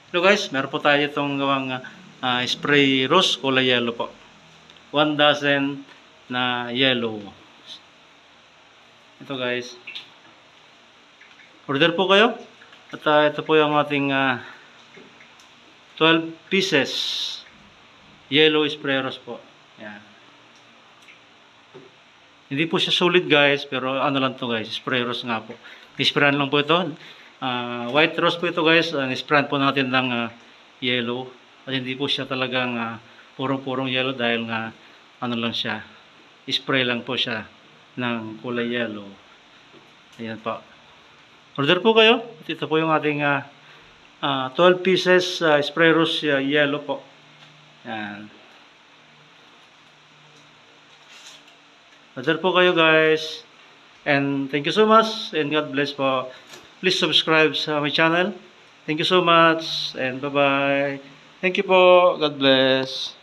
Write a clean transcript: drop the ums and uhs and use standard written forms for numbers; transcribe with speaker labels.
Speaker 1: Hello guys, meron po tayo itong gawang spray rose kulay yellow po. 1 dozen na yellow. Ito guys. Order po kayo. At ito po yung ating 12 pieces yellow spray rose po. Yan. Hindi po siya solid guys, pero ano lang to guys, spray rose nga po. Isprayan lang po ito. White rose po ito guys, isprayan po natin ng yellow. At hindi po siya talagang purong-purong yellow dahil nga ano lang siya, spray lang po siya ng kulay yellow. Ayan po. Order po kayo. At ito po yung ating 12 pieces spray rose yellow po. Ayan. Order po kayo guys. And thank you so much and God bless po. Please subscribe sa my channel. Thank you so much and bye-bye. Thank you po. God bless.